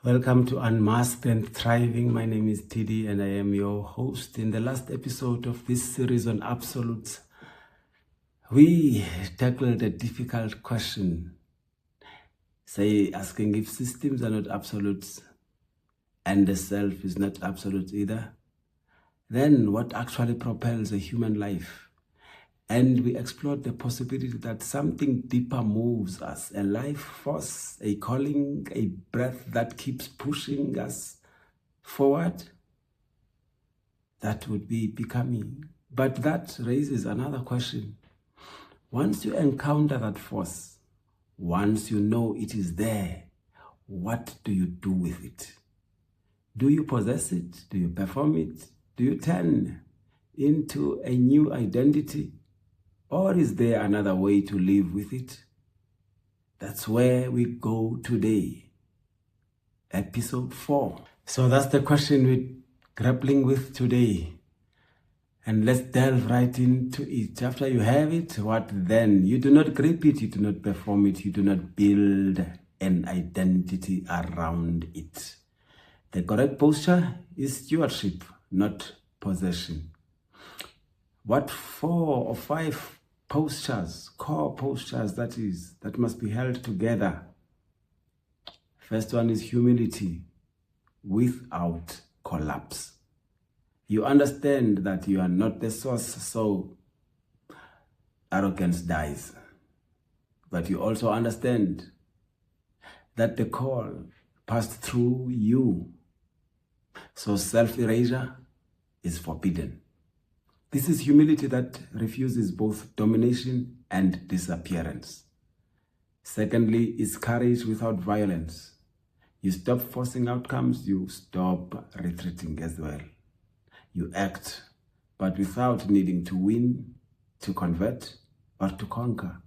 Welcome to Unmasked and Thriving. My name is TD and I am your host. In the last episode of this series on absolutes, we tackled a difficult question, asking if systems are not absolutes and the self is not absolute either, then what actually propels a human life? And we explored the possibility that something deeper moves us, a life force, a calling, a breath that keeps pushing us forward. That would be becoming. But that raises another question. Once you encounter that force, once you know it is there, what do you do with it? Do you possess it? Do you perform it? Do you turn into a new identity? Or is there another way to live with it? That's where we go today. Episode 4. So that's the question we're grappling with today. And let's delve right into it. After you have it, what then? You do not grip it, you do not perform it, you do not build an identity around it. The correct posture is stewardship, not possession. What 4 or 5 postures, core postures that must be held together? First one is humility without collapse. You understand that you are not the source, so arrogance dies. But you also understand that the call passed through you, so self-erasure is forbidden. This is humility that refuses both domination and disappearance. Secondly, is courage without violence. You stop forcing outcomes, you stop retreating as well. You act, but without needing to win, to convert, or to conquer.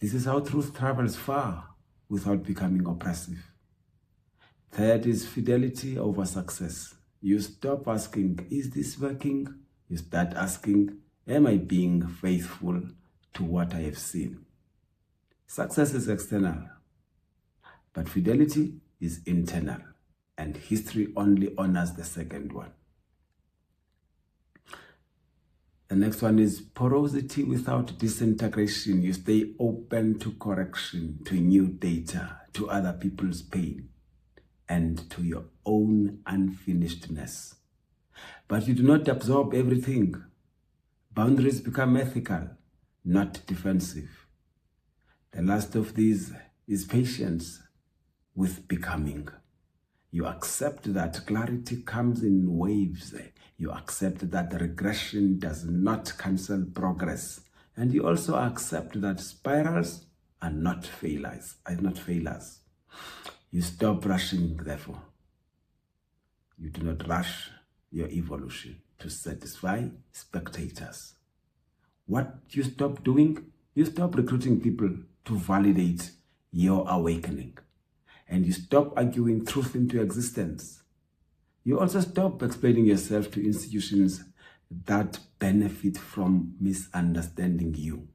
This is how truth travels far without becoming oppressive. Third is fidelity over success. You stop asking, is this working? You start asking, am I being faithful to what I have seen? Success is external, but fidelity is internal, and history only honors the second one. The next one is porosity without disintegration. You stay open to correction, to new data, to other people's pain, and to your own unfinishedness. But you do not absorb everything. Boundaries become ethical, not defensive. The last of these is patience with becoming. You accept that clarity comes in waves. You accept that regression does not cancel progress. And you also accept that spirals are not failures. You stop rushing, therefore. You do not rush your evolution to satisfy spectators. What you stop doing, you stop recruiting people to validate your awakening. And you stop arguing truth into existence. You also stop explaining yourself to institutions that benefit from misunderstanding you.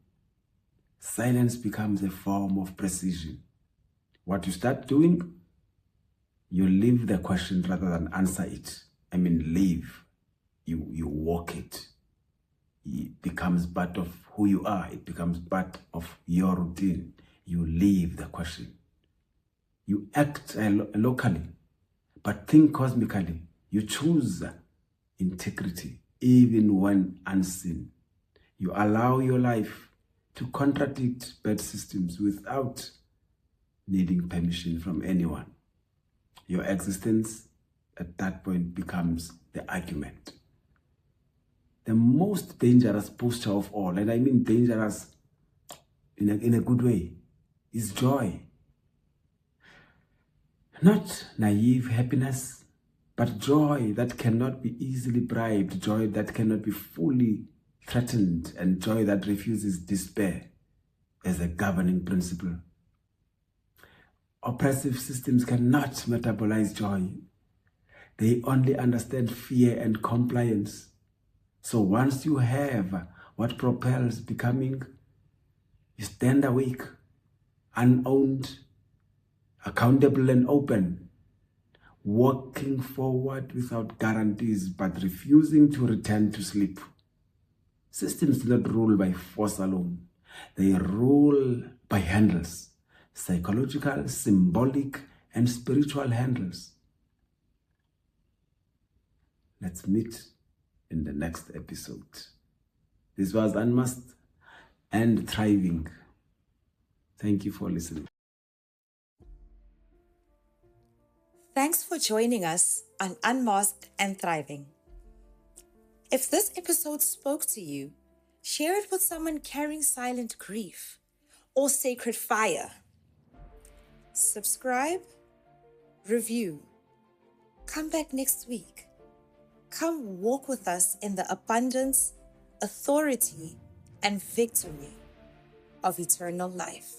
Silence becomes a form of precision. What you start doing, you leave the question rather than answer it. Live. You walk it. It becomes part of who you are. It becomes part of your routine. You leave the question. You act locally, but think cosmically. You choose integrity, even when unseen. You allow your life to contradict bad systems without needing permission from anyone. Your existence at that point becomes the argument. The most dangerous posture of all, and I mean dangerous in a good way, is joy. Not naive happiness, but joy that cannot be easily bribed, joy that cannot be fully threatened, and joy that refuses despair as a governing principle. Oppressive systems cannot metabolize joy. They only understand fear and compliance. So once you have what propels becoming, you stand awake, unowned, accountable and open, walking forward without guarantees, but refusing to return to sleep. Systems do not rule by force alone. They rule by handles, psychological, symbolic, and spiritual handles. Let's meet in the next episode. This was Unmasked and Thriving. Thank you for listening. Thanks for joining us on Unmasked and Thriving. If this episode spoke to you, share it with someone carrying silent grief or sacred fire. Subscribe, review. Come back next week. Come walk with us in the abundance, authority, and victory of eternal life.